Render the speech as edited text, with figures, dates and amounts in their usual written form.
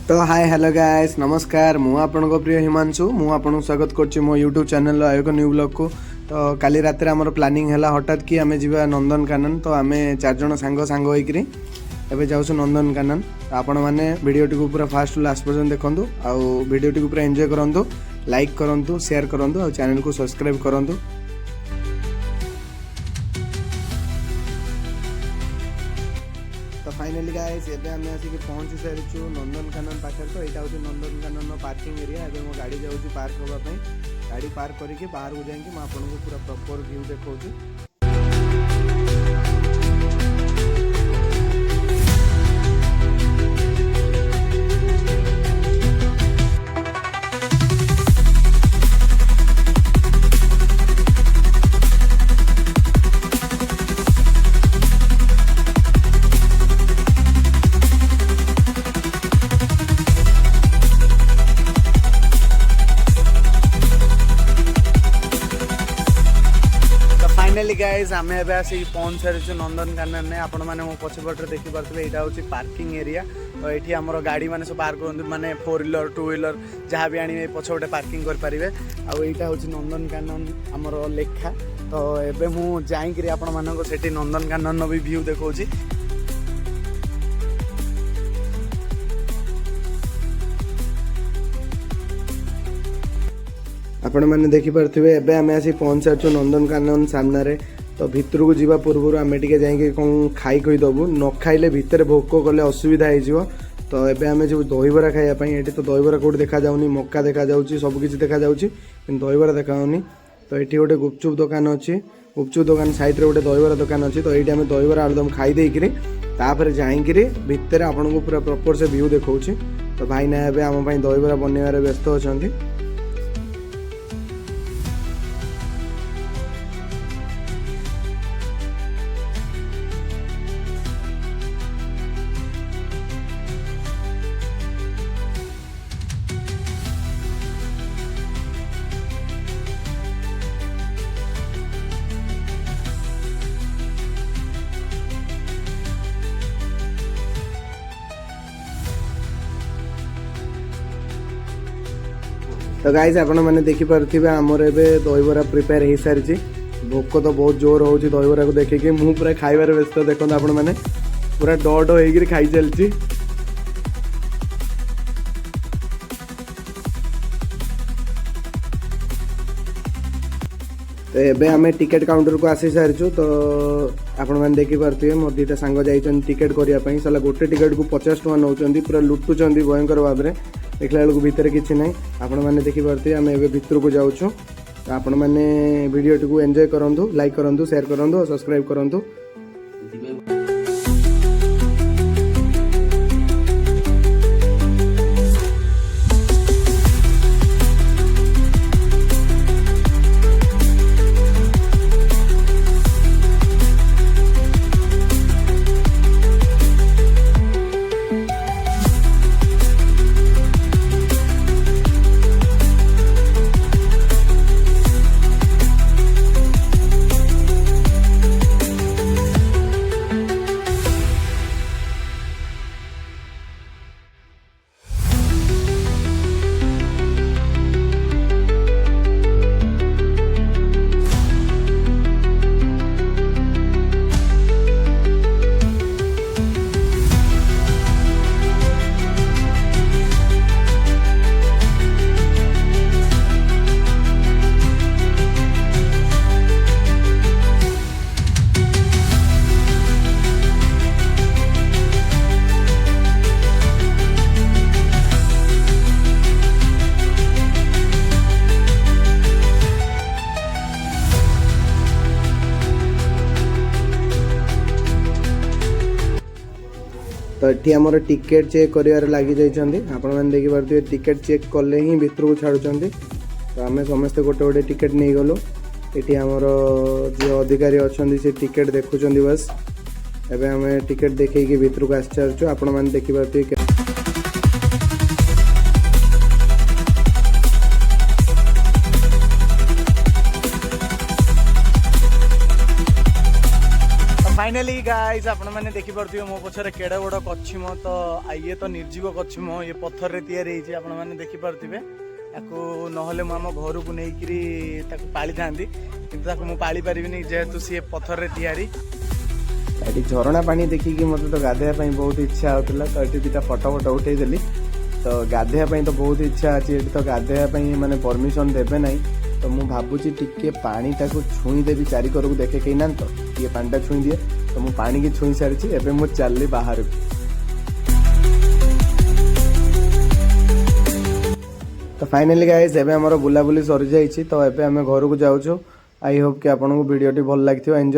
तो hi hello guys नमस्कार मु आपनको प्रिय हिमांशु मु आपनको स्वागत करछि मो यूट्यूब चैनल आयोग न्यू ब्लॉग को। तो काली रात रे हमर प्लानिंग हैला हठात कि आमे जिबा नंदनकानन। तो आमे चार जण सांग होइकरी एबे जाउछु नंदनकानन। तो आपण माने वीडियो टी को पूरा फास्ट लास्ट पर्यंत देखंतु आ वीडियो टी को पूरा एन्जॉय करंतु, लाइक करंतु, शेयर करंतु आ चैनल को सब्सक्राइब करंतु। तो फाइनली गाइस एबे हमें आसिक पहुंची सारिछु नंदनकानन पाखर। तो एटा होची नंदनकानन पार्किंग एरिया। एबे मो गाड़ी जाउची पार्क होबा पई। गाड़ी पार्क करके बाहर को जाएंगे मैं आपको पूरा प्रॉपर व्यू देखौची। फाइनली गाइज आम ए आसिक पहुंच सारी नंदनकानन ने। आपण मैंने मो पछपटे देखी पारे यहाँ हूँ पार्किंग एरिया। तो ये आमर गाड़ी मैंने सब पार्क कर माने 4 व्हीलर 2 व्हीलर जहाँ भी आने पछपटे पार्किंग करेंगे। आईटा हूँ नंदनकानन आमर लेखा। तो एबे मु जाइकरी आपण मानक सेठी नंदनकानन भी व्यू देखौची। आपण मैंने देखी पारे एबे आमे आसी पहुंच सारछु नंदनकानन सामने रे। तो भितर को जीवा पूर्व आमे टिके जाइके कोन खाई खोई दबु, न खाइले भितर भोक कले असुविधा हो जिवो। तो एबे आमे जो दहीबरा खाइया पई एठी तो दहीबरा कोड देखा जाउनी, मक्का देखा जाउची, सब किछि देखा जाउची, किंतु दहीबरा देखा होनी। तो एठी गोटे गुपचुप दुकान अछि, गुपचुप दुकान साइड रे गोटे दहीबरा दुकान अछि। तो एठी आमे दहीबरा आलुदम खाई देइकरी तापर जाइकरी भितर आपन को पूरा प्रॉपर से व्यू देखौची। तो भाई ना एबे हम पई दहीबरा बनेवारे व्यस्त अछंती। तो गाइस आपण मैंने देखी पारे आमर एबे दहीबरा प्रिपेयर हो सारी। भोक तो बहुत जोर हो दहीबरा को देखिए मु पूरा खाइबार व्यस्त। देखो आपण मैंने पूरा डॉट होकर खाई चलती। तो एबे आमे टिकट काउंटर को आसी सारिछु। तो आपण मैंने देखी पारे मोर दीटा सांग जाइछन टिकट करिया पई। साला गोटे टिकट को 50 टका नौचंदी, पूरा लुटुचंदी भयंकर भाव में। देखला बेलू भितर किसी ना आपण मैंने देखी पारे आम ए भितर को जाऊँ। आपण मैंने वीडियो टी को एंजॉय करंतु, लाइक करंतु, शेयर करंतु और सब्सक्राइब करंतु। तो ये आमर टिकेट चेक कर लगी जाइए। आपण मैंने देखी पारे टिकेट चेक कले ही भितर को छाड़ुंट। तो आम समस्ते गोटे गोटे टिकेट नहीं गलु। ये आमर जो अधिकारी अच्छा से टिकेट देखुं बस। एबे आम टिकेट देखी भितर को आसी सारी। आपण मैंने देखी पारे फाइनाली गाइस आपण मैंने देखि पारथिबे मो पछरे केडे बड़ कच्छिम तो ये तो निर्जीव कच्छिम ये पत्थर रे तैयारी ହେଇଛି आपण मैंने देखि पारथिबे याकू नहले मु हम घर को नेइकरी ताकू पाली थांदी किंतु ताकू मु पाली परिबिनी जेहेतु सी पत्थर रे तैयारी एटी झरणा पानी देखिकी मते तो गाधेया पई बहुत इच्छा होतला तो एटी दिटा फोटो फोटो उठै देली तो गाधेया पई तो बहुत इच्छा अछि एटी तो गाधेया पई माने परमिशन देबे नै तो मु भाबुची टिके पानी ताकू छुई देबी चारि करकू देखे केई ना तो ये पानी छुई दिए तो मु पानी की छुई सारिची एबे मु चलली बाहर तो फाइनली गाइस एबे हमर बुलाबुली सरी जाईची तो एबे हमें घर को जाउछो आई होप कि आपन को वीडियो टी भल लागिथियो एंजॉय